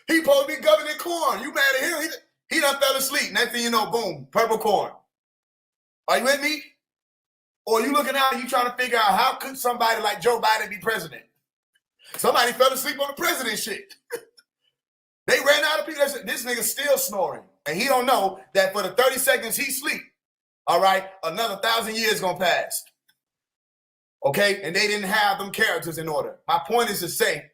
He supposed to be governing corn. You mad at him? He done fell asleep. Next thing you know, boom, purple corn. Are you with me? Or you looking out and you trying to figure out how could somebody like Joe Biden be president? Somebody fell asleep on the president shit. They ran out of people. This nigga still snoring. And he don't know that for the 30 seconds he sleep, all right, another 1,000 years gonna pass. Okay? And they didn't have them characters in order. My point is to say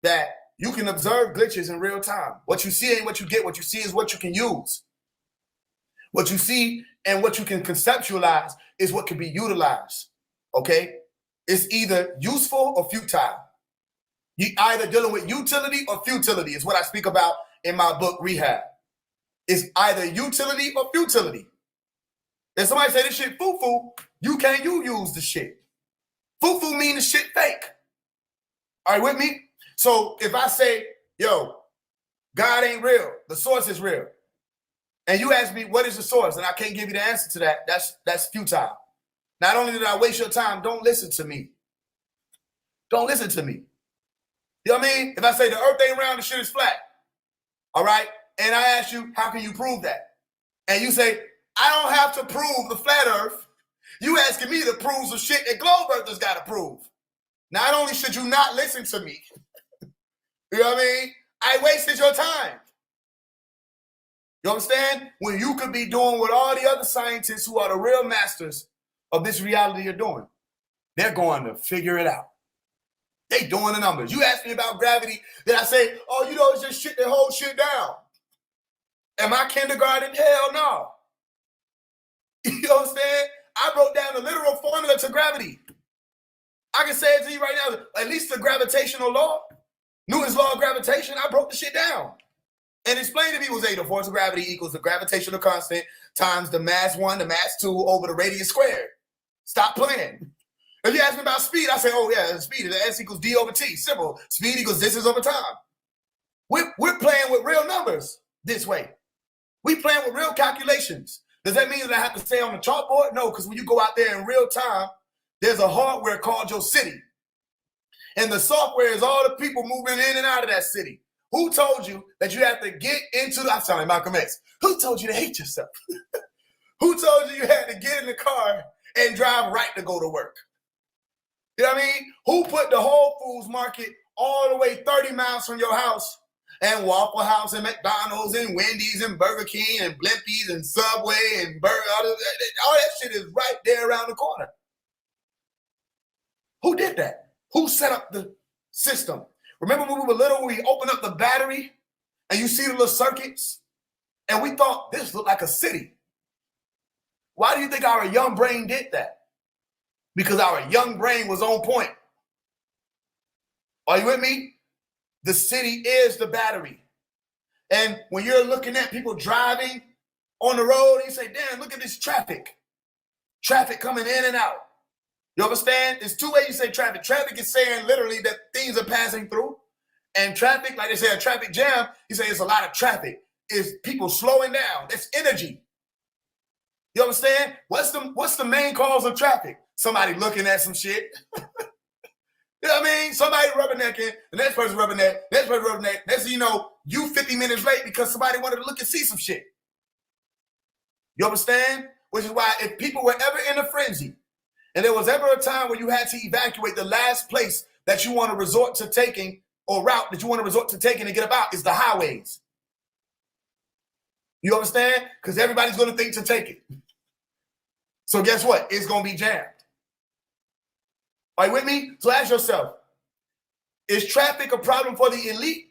that you can observe glitches in real time. What you see ain't what you get. What you see is what you can use. What you see and what you can conceptualize is what can be utilized. Okay? It's either useful or futile. You either dealing with utility or futility is what I speak about in my book, Rehab. It's either utility or futility. If somebody say this shit foo-foo, you use the shit. Foo-foo mean the shit fake. All right, with me? So if I say, yo, God ain't real, the source is real, and you ask me what is the source, and I can't give you the answer to that, that's futile. Not only did I waste your time, don't listen to me. Don't listen to me. You know what I mean? If I say the earth ain't round, the shit is flat, all right? And I ask you, how can you prove that? And you say, I don't have to prove the flat earth. You asking me to prove some shit that globe earthers got to prove. Not only should you not listen to me, you know what I mean? I wasted your time. You understand? When you could be doing what all the other scientists who are the real masters of this reality are doing. They're going to figure it out. They doing the numbers. You ask me about gravity, then I say, oh, you know, it's just shit that holds shit down. Am I kindergarten? Hell no. You understand? I broke down the literal formula to gravity. I can say it to you right now. At least the gravitational law, Newton's law of gravitation, I broke the shit down. And explained to people, say the force of gravity equals the gravitational constant times the mass 1, the mass 2 over the radius squared. Stop playing. If you ask me about speed, I say, oh yeah, the speed is S equals D over T. Simple. Speed equals distance over time. We're playing with real numbers this way. We playing with real calculations. Does that mean that I have to stay on the chalkboard? No, because when you go out there in real time, there's a hardware called your city. And the software is all the people moving in and out of that city. Who told you that you have to get into the, I'm sounding like Malcolm X. Who told you to hate yourself? Who told you you had to get in the car and drive right to go to work? You know what I mean? Who put the Whole Foods market all the way 30 miles from your house and Waffle House and McDonald's and Wendy's and Burger King and Blimpies and Subway and Burger, all that shit is right there around the corner. Who did that? Who set up the system? Remember when we were little, we opened up the battery and you see the little circuits? And we thought this looked like a city. Why do you think our young brain did that? Because our young brain was on point. Are you with me? The city is the battery. And when you're looking at people driving on the road, you say, damn, look at this traffic. Traffic coming in and out. You understand? There's two ways you say traffic. Traffic is saying literally that things are passing through. And traffic, like they say, a traffic jam, you say it's a lot of traffic. It's people slowing down. That's energy. You understand? What's the main cause of traffic? Somebody looking at some shit. You know what I mean? Somebody rubbernecking, the next person rubberneck, next person rubberneck. Next thing you know, you 50 minutes late because somebody wanted to look and see some shit. You understand? Which is why if people were ever in a frenzy, and there was ever a time where you had to evacuate, the last place that you want to resort to taking or route that you want to resort to taking to get about is the highways. You understand? Because everybody's going to think to take it. So guess what? It's going to be jammed. Are you with me? So ask yourself, is traffic a problem for the elite?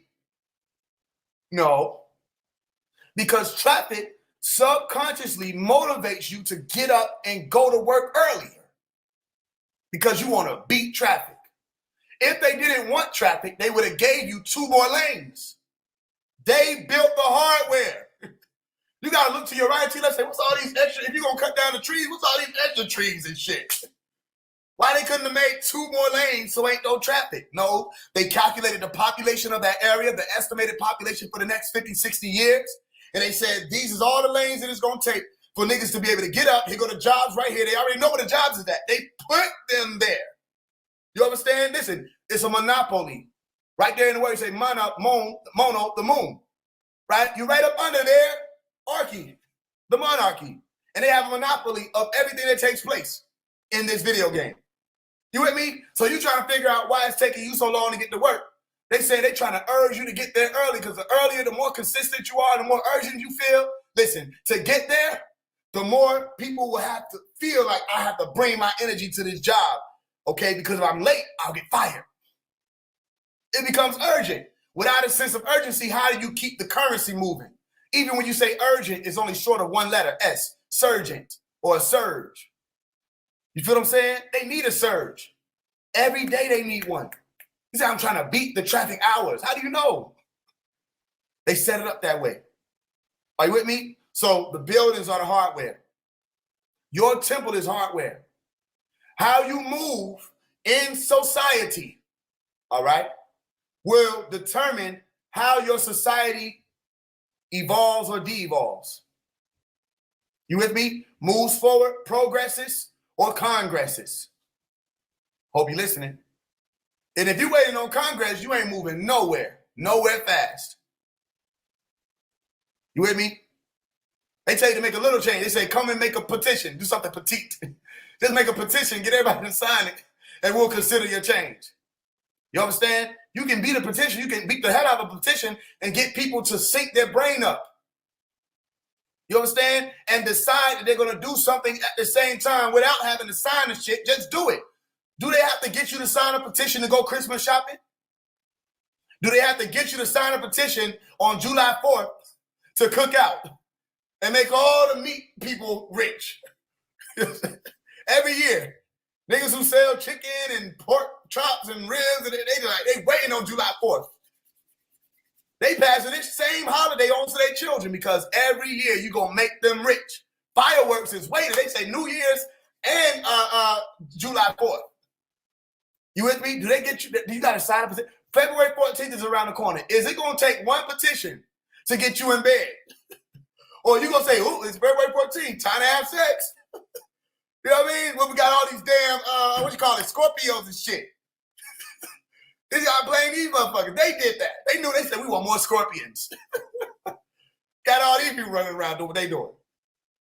No. Because traffic subconsciously motivates you to get up and go to work earlier. Because you want to beat traffic. If they didn't want traffic, they would have gave you 2 more lanes. They built the hardware. You got to look to your right, to your left, say, what's all these extra, if you're going to cut down the trees, what's all these extra trees and shit? Why they couldn't have made 2 more lanes so ain't no traffic? No, they calculated the population of that area, the estimated population for the next 50, 60 years. And they said, these is all the lanes that it's going to take for niggas to be able to get up. Here go the jobs right here. They already know where the jobs is at. They put them there. You understand? Listen, it's a monopoly. Right there in the word, you say mono, the moon. Right? You're right up under there, archy, the monarchy. And they have a monopoly of everything that takes place in this video game. You with me? So you trying to figure out why it's taking you so long to get to work. They say they're trying to urge you to get there early because the earlier, the more consistent you are, the more urgent you feel. Listen, to get there, the more people will have to feel like I have to bring my energy to this job, okay? Because if I'm late, I'll get fired. It becomes urgent. Without a sense of urgency, how do you keep the currency moving? Even when you say urgent, it's only short of one letter, S, surgent or a surge. You feel what I'm saying? They need a surge. Every day they need one. He said, I'm trying to beat the traffic hours. How do you know? They set it up that way. Are you with me? So the buildings are the hardware. Your temple is hardware. How you move in society, all right, will determine how your society evolves or de-evolves. You with me? Moves forward, progresses, or congresses. Hope you're listening. And if you're waiting on Congress, you ain't moving nowhere fast. You with me? They tell you to make a little change. They say, come and make a petition. Do something petite. Just make a petition, get everybody to sign it, and we'll consider your change. You understand? You can beat a petition. You can beat the head out of a petition and get people to sync their brain up. You understand? And decide that they're going to do something at the same time without having to sign the shit. Just do it. Do they have to get you to sign a petition to go Christmas shopping? Do they have to get you to sign a petition on July 4th to cook out and make all the meat people rich? Every year, niggas who sell chicken and pork chops and ribs, and they waiting on July 4th. They passing this same holiday on to their children because every year you're going to make them rich. Fireworks is waiting. They say New Year's and July 4th. You with me? Do they get you? Do you got to sign a petition? February 14th is around the corner. Is it going to take one petition to get you in bed? Or you going to say, oh, it's February 14th, time to have sex? You know what I mean? Well, we got all these damn, what you call it, Scorpios and shit. This y'all blame these motherfuckers. They did that. They knew, they said, we want more scorpions. Got all these people running around doing what they doing.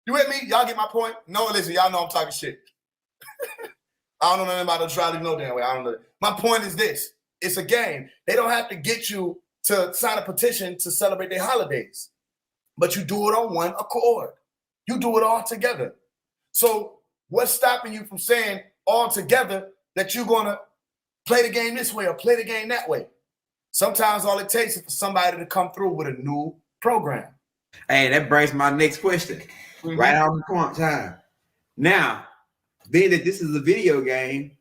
You with me? Y'all get my point? No, listen, y'all know I'm talking shit. I don't know nothing about astrology no damn way. I don't know. My point is this. It's a game. They don't have to get you to sign a petition to celebrate their holidays. But you do it on one accord. You do it all together. So what's stopping you from saying all together that you're going to play the game this way or play the game that way? Sometimes all it takes is for somebody to come through with a new program. Hey, that brings my next question. Mm-hmm. Right on the time. Now, being that this is a video game,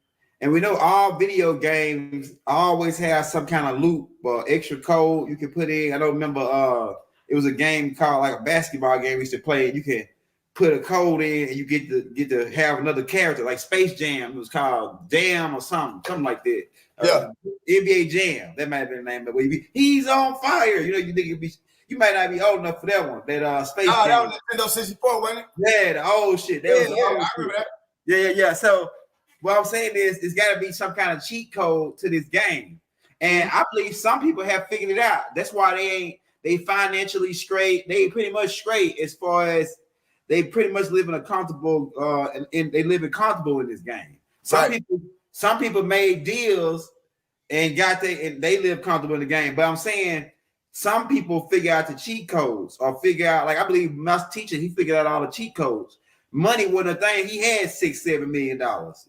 and we know all video games always have some kind of loop or extra code you can put in. I don't remember it was a game called like a basketball game we used to play. You can put a code in and you get to have another character, like Space Jam. It was called Jam or something like that. Yeah. NBA Jam. That might have been the name of it. He's on fire. You know, you think you might not be old enough for that one. That Space Jam. That was Nintendo 64, wasn't it? Yeah, the old shit. That was I remember that. Yeah. So what I'm saying is it's got to be some kind of cheat code to this game. And I believe some people have figured it out. That's why they financially straight. They pretty much straight as far as they pretty much live in a comfortable and they live in comfortable in this game. Some people made deals and they live comfortable in the game. But I'm saying some people figure out the cheat codes or figure out, like I believe my teacher, he figured out all the cheat codes. Money wasn't a thing. He had $6-7 million.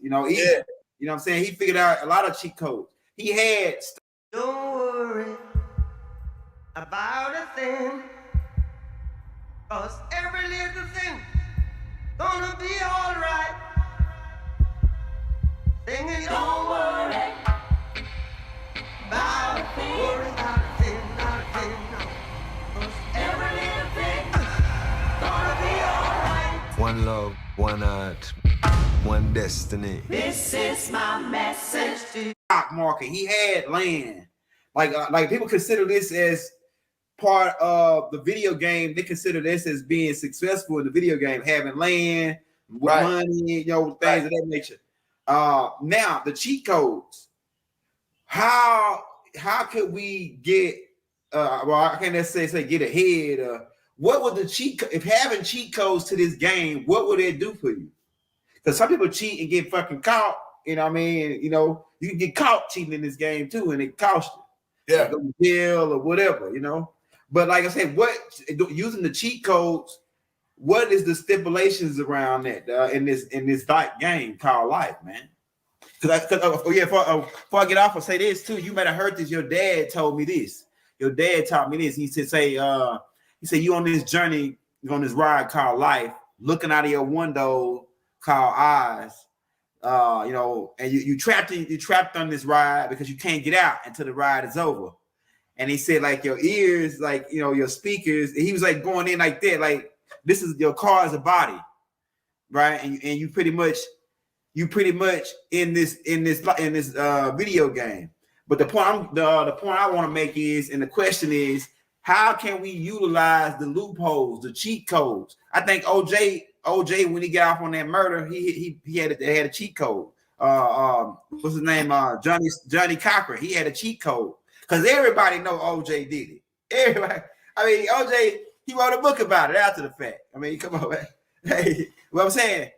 You know, you know what I'm saying? He figured out a lot of cheat codes. He had. Don't worry about a thing, 'cause every little thing gonna be all right. Singing, don't worry about a thing, not a thing, no. 'Cause every little thing gonna be all right. One love, one art, one destiny. This is my message to you. Stock market. He had land. Like people consider this as part of the video game. They consider this as being successful in the video game, having land, money, you know, things of that nature. Now the cheat codes. How how could we get well, I can't necessarily say get ahead. What would the cheat if having cheat codes to this game, what would it do for you? Because some people cheat and get fucking caught. You know what I mean? You know, you can get caught cheating in this game too, and it costs you. Yeah. Go to jail or whatever, you know. But like I said, what using the cheat codes, what is the stipulations around that in this like game called life, man? Before I get off, I'll say this too. You might have heard this. Your dad told me this. Your dad taught me this. He said, you on this journey, on this ride called life, looking out of your window called eyes, you know, and you trapped on this ride because you can't get out until the ride is over. And he said, like your ears, like you know, your speakers. And he was like going in like that, like this is your car as a body, right? And you pretty much in this video game. But the point I want to make is, and the question is, how can we utilize the loopholes, the cheat codes? I think OJ when he got off on that murder, he had a cheat code. What's his name? Johnny Cochran. He had a cheat code because everybody know OJ did it. Everybody. I mean, OJ he wrote a book about it after the fact. I mean, come on, man. Hey, what I'm saying.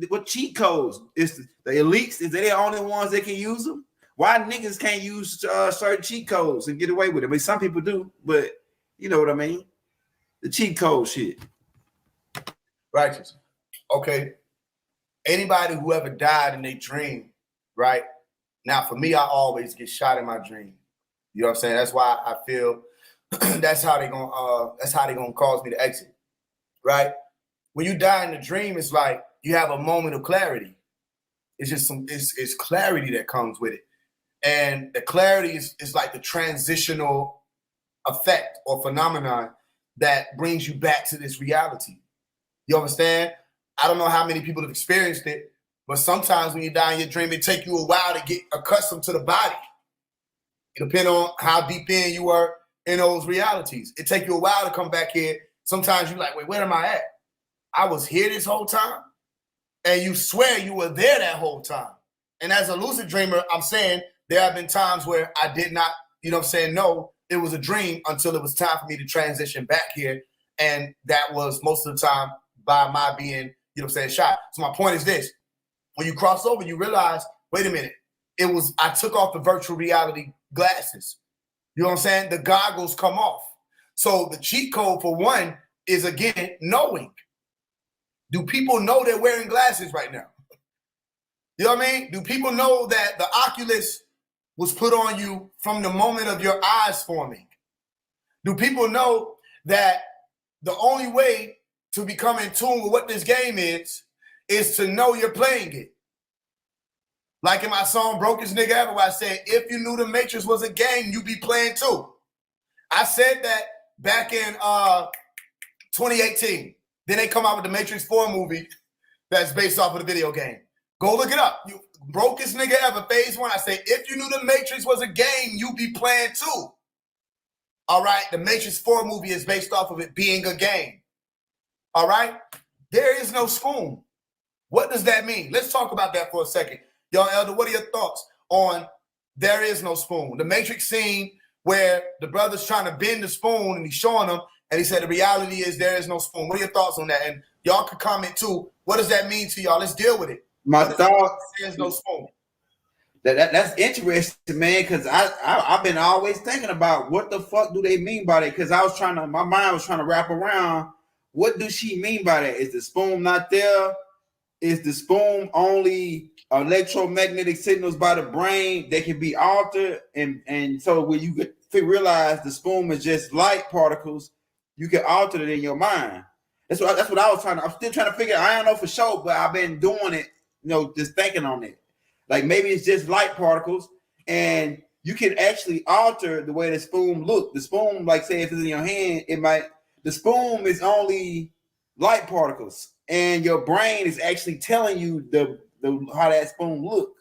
What cheat codes is the elites? Is they the only ones that can use them? Why niggas can't use certain cheat codes and get away with it? I mean, some people do, but you know what I mean. The cheat code shit. Righteous. Okay. Anybody who ever died in their dream, right? Now, for me, I always get shot in my dream. You know what I'm saying? That's why I feel that's how they're gonna cause me to exit, right? When you die in the dream, it's like you have a moment of clarity. It's just it's clarity that comes with it. And the clarity is like the transitional effect or phenomenon that brings you back to this reality. You understand? I don't know how many people have experienced it, but sometimes when you die in your dream, it takes you a while to get accustomed to the body. It depends on how deep in you were in those realities. It takes you a while to come back here. Sometimes you're like, wait, where am I at? I was here this whole time? And you swear you were there that whole time. And as a lucid dreamer, I'm saying there have been times where I did not, you know what I'm saying, no, it was a dream until it was time for me to transition back here. And that was most of the time by my being, you know what I'm saying, shot. So my point is this. When you cross over, you realize, wait a minute, I took off the virtual reality glasses. You know what I'm saying? The goggles come off. So the cheat code for one is, again, knowing. Do people know they're wearing glasses right now? You know what I mean? Do people know that the Oculus was put on you from the moment of your eyes forming? Do people know that the only way to become in tune with what this game is to know you're playing it? Like in my song, Brokest Nigga Ever, where I said, if you knew the Matrix was a game, you'd be playing too. I said that back in 2018. Then they come out with the Matrix 4 movie that's based off of the video game. Go look it up. You Brokest Nigga Ever, phase 1. I say, if you knew the Matrix was a game, you'd be playing too. All right? The Matrix 4 movie is based off of it being a game. All right? There is no spoon. What does that mean? Let's talk about that for a second. Y'all, Elder, what are your thoughts on there is no spoon? The Matrix scene where the brother's trying to bend the spoon and he's showing them, and he said the reality is there is no spoon. What are your thoughts on that? And y'all can comment too. What does that mean to y'all? Let's deal with it. My thoughts. There's no spoon. That's interesting, man, because I've been always thinking about what the fuck do they mean by that? Because my mind was trying to wrap around what do she mean by that? Is the spoon not there? Is the spoon only electromagnetic signals by the brain that can be altered? And so when you realize the spoon is just light particles, you can alter it in your mind. That's what I was I'm still trying to figure out. I don't know for sure, but I've been doing it, you know, just thinking on it. Like maybe it's just light particles, and you can actually alter the way the spoon looks. The spoon, like say if it's in your hand, the spoon is only light particles, and your brain is actually telling you the how that spoon look.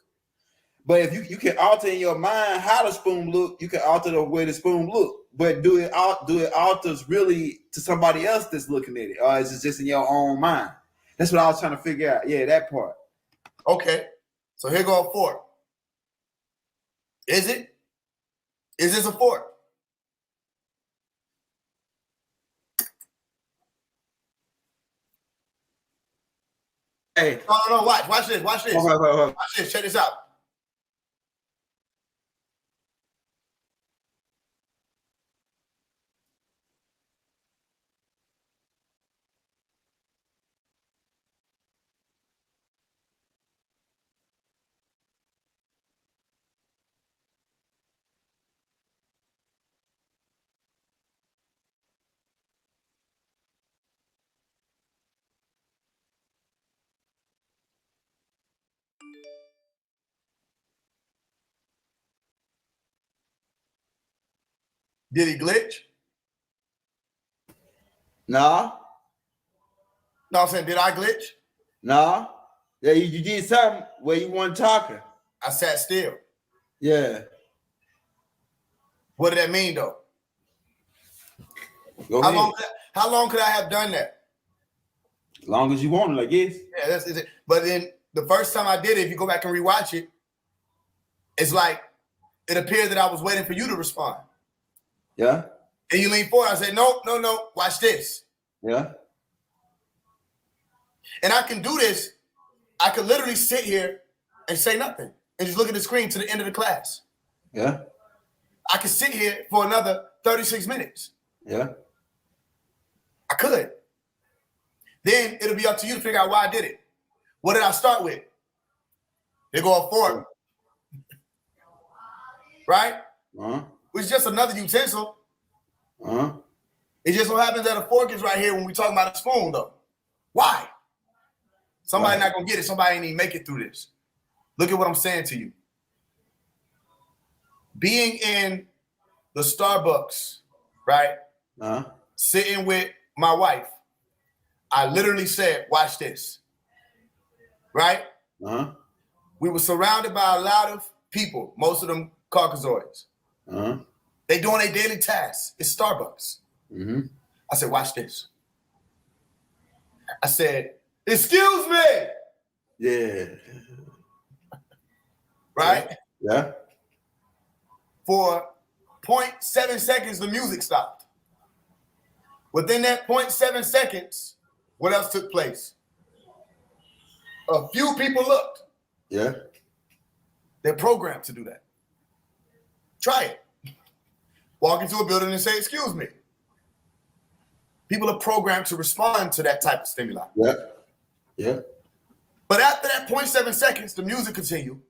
But if you can alter in your mind how the spoon look, you can alter the way the spoon look. But do it alters really to somebody else that's looking at it, or is it just in your own mind? That's what I was trying to figure out. Yeah, that part. Okay, so here go a fourth. Is it? Is this a fork? Hey. No. Watch this. Watch this. Watch this. Check this out. Did he glitch? No. No, I'm saying, did I glitch? No. Yeah, you did something where you weren't talking. I sat still. Yeah. What did that mean, though? Go How ahead. long could I have done that? As long as you want it, I guess. Yeah, that's it. But then the first time I did it, if you go back and rewatch it, it's like it appeared that I was waiting for you to respond. Yeah. And you lean forward. I said, no, watch this. Yeah. And I can do this. I could literally sit here and say nothing and just look at the screen to the end of the class. Yeah. I could sit here for another 36 minutes. Yeah. I could. Then it'll be up to you to figure out why I did it. What did I start with? They go a fork. Right? Uh-huh. Which is just another utensil. Uh-huh. It just so happens that a fork is right here when we talking about a spoon, though. Why? Somebody not gonna get it. Somebody ain't even make it through this. Look at what I'm saying to you. Being in the Starbucks, right? Uh-huh. Sitting with my wife, I literally said, watch this. Right? Uh-huh. We were surrounded by a lot of people, most of them Caucasoids. Uh-huh. They doing their daily tasks. It's Starbucks. Mm-hmm. I said, watch this. I said, excuse me. Yeah. Right? Yeah. For 0.7 seconds, the music stopped. Within that 0.7 seconds, what else took place? A few people looked. Yeah. They're programmed to do that. Try it. Walk into a building and say, excuse me. People are programmed to respond to that type of stimuli. Yeah. Yeah. But after that 0.7 seconds, the music continued.